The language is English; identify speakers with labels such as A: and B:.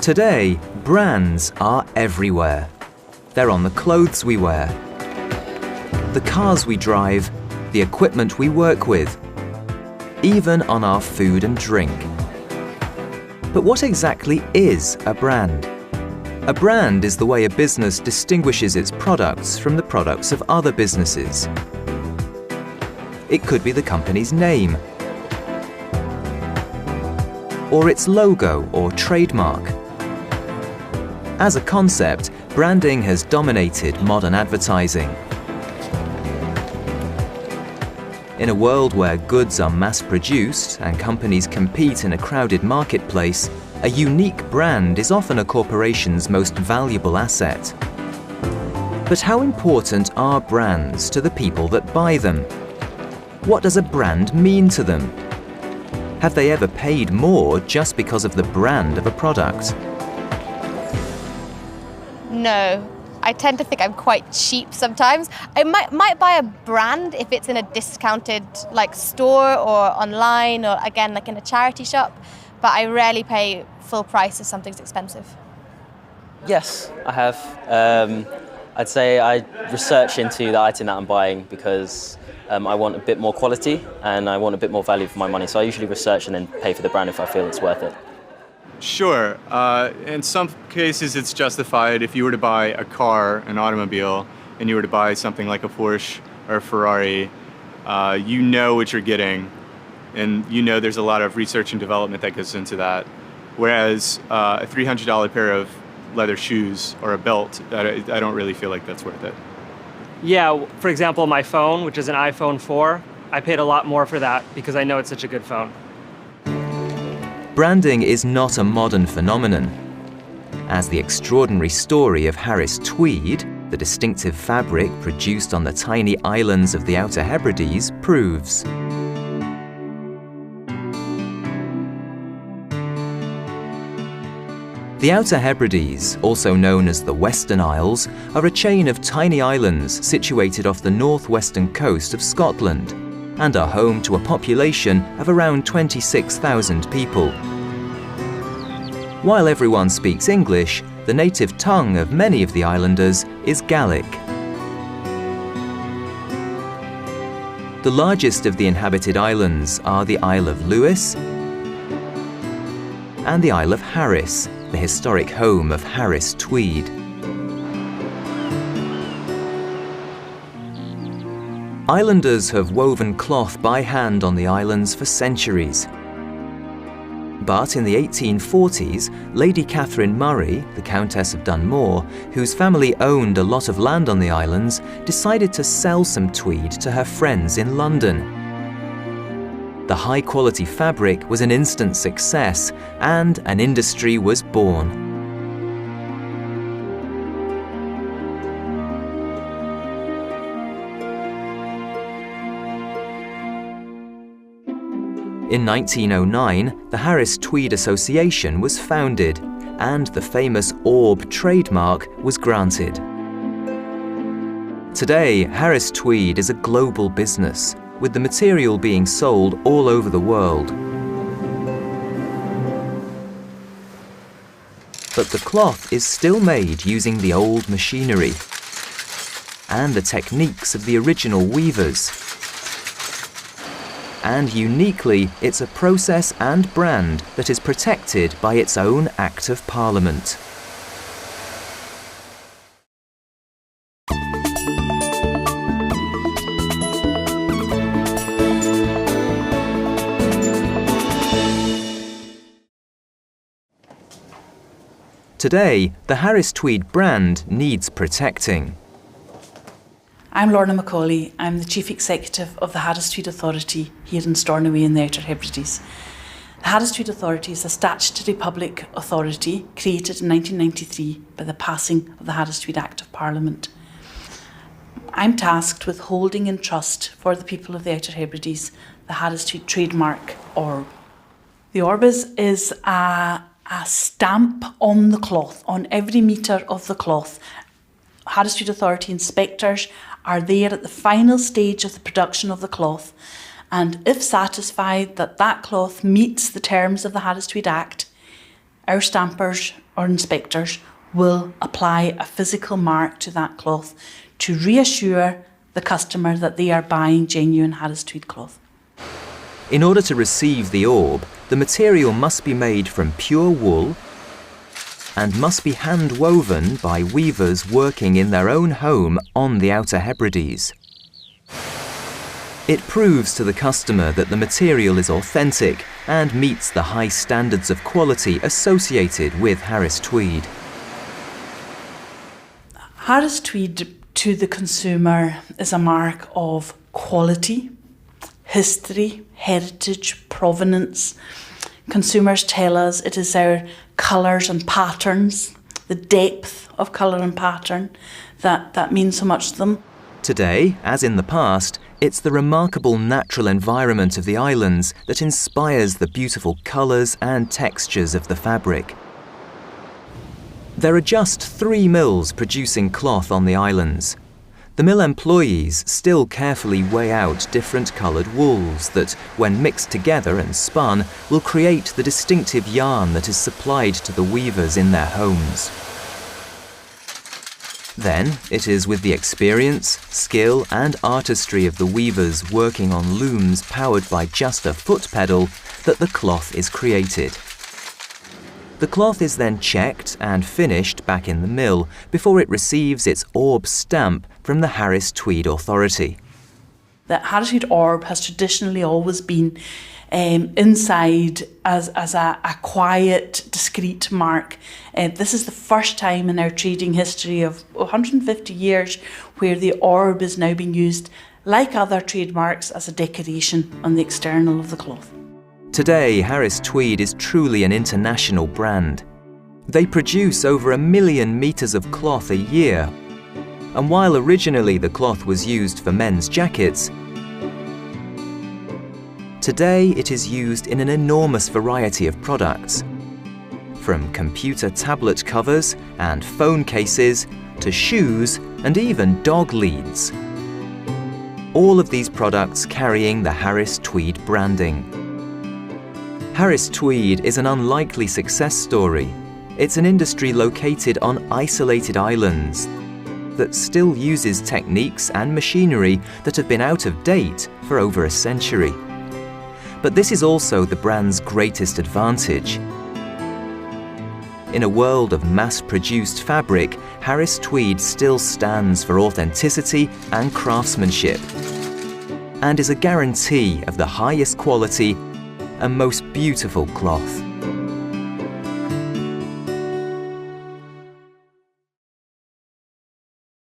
A: Today, brands are everywhere. They're on the clothes we wear, the cars we drive, the equipment we work with, even on our food and drink. But what exactly is a brand? A brand is the way a business distinguishes its products from the products of other businesses. It could be the company's name, or its logo or trademark. As a concept, branding has dominated modern advertising. In a world where goods are mass-produced and companies compete in a crowded marketplace, a unique brand is often a corporation's most valuable asset. But how important are brands to the people that buy them? What does a brand mean to them? Have they ever paid more just because of the brand of a product?
B: No. I tend to think I'm quite cheap sometimes. I might buy a brand if it's in a discounted store or online or again in a charity shop, but I rarely pay full price if something's expensive.
C: Yes, I have. I'd say I research into the item that I'm buying because I want a bit more quality and I want a bit more value for my money. So I usually research and then pay for the brand if I feel it's worth it.
D: Sure. In some cases it's justified. If you were to buy a car, an automobile, and you were to buy something like a Porsche or a Ferrari, you know what you're getting, and you know there's a lot of research and development that goes into that. Whereas a $300 pair of leather shoes or a belt, I don't really feel like that's worth it.
E: Yeah, for example, my phone, which is an iPhone 4, I paid a lot more for that because I know it's such a good phone.
A: Branding is not a modern phenomenon. As the extraordinary story of Harris tweed, the distinctive fabric produced on the tiny islands of the Outer Hebrides, proves. The Outer Hebrides, also known as the Western Isles, are a chain of tiny islands situated off the northwestern coast of Scotland and are home to a population of around 26,000 people. While everyone speaks English, the native tongue of many of the islanders is Gaelic. The largest of the inhabited islands are the Isle of Lewis and the Isle of Harris, the historic home of Harris Tweed. Islanders have woven cloth by hand on the islands for centuries. But in the 1840s, Lady Catherine Murray, the Countess of Dunmore, whose family owned a lot of land on the islands, decided to sell some tweed to her friends in London. The high-quality fabric was an instant success, and an industry was born. In 1909, the Harris Tweed Association was founded, and the famous orb trademark was granted. Today, Harris Tweed is a global business, with the material being sold all over the world. But the cloth is still made using the old machinery and the techniques of the original weavers. And uniquely, it's a process and brand that is protected by its own Act of Parliament. Today, the Harris Tweed brand needs protecting.
F: I'm Lorna Macaulay. I'm the Chief Executive of the Harris Tweed Authority here in Stornoway in the Outer Hebrides. The Harris Tweed Authority is a statutory public authority created in 1993 by the passing of the Harris Tweed Act of Parliament. I'm tasked with holding in trust for the people of the Outer Hebrides the Harris Tweed trademark orb. The orb is a stamp on the cloth, on every metre of the cloth. Harris Tweed Authority inspectors are there at the final stage of the production of the cloth, and if satisfied that that cloth meets the terms of the Harris Tweed Act, our stampers or inspectors will apply a physical mark to that cloth to reassure the customer that they are buying genuine Harris Tweed cloth.
A: In order to receive the orb, the material must be made from pure wool and must be hand-woven by weavers working in their own home on the Outer Hebrides. It proves to the customer that the material is authentic and meets the high standards of quality associated with Harris Tweed.
F: Harris Tweed to the consumer is a mark of quality, history, heritage, provenance. Consumers tell us it is our colours and patterns, the depth of colour and pattern that means so much to them.
A: Today, as in the past, it's the remarkable natural environment of the islands that inspires the beautiful colours and textures of the fabric. There are just 3 mills producing cloth on the islands. The mill employees still carefully weigh out different coloured wools that, when mixed together and spun, will create the distinctive yarn that is supplied to the weavers in their homes. Then, it is with the experience, skill and artistry of the weavers working on looms powered by just a foot pedal that the cloth is created. The cloth is then checked and finished back in the mill before it receives its orb stamp from the Harris Tweed Authority.
F: The Harris Tweed orb has traditionally always been inside as a quiet, discreet mark. This is the first time in our trading history of 150 years where the orb is now being used, like other trademarks, as a decoration on the external of the cloth.
A: Today, Harris Tweed is truly an international brand. They produce over 1 million metres of cloth a year, and while originally the cloth was used for men's jackets, today it is used in an enormous variety of products, from computer tablet covers and phone cases to shoes and even dog leads. All of these products carrying the Harris Tweed branding. Harris Tweed is an unlikely success story. It's an industry located on isolated islands that still uses techniques and machinery that have been out of date for over a century. But this is also the brand's greatest advantage. In a world of mass-produced fabric, Harris Tweed still stands for authenticity and craftsmanship, and is a guarantee of the highest quality and most beautiful cloth.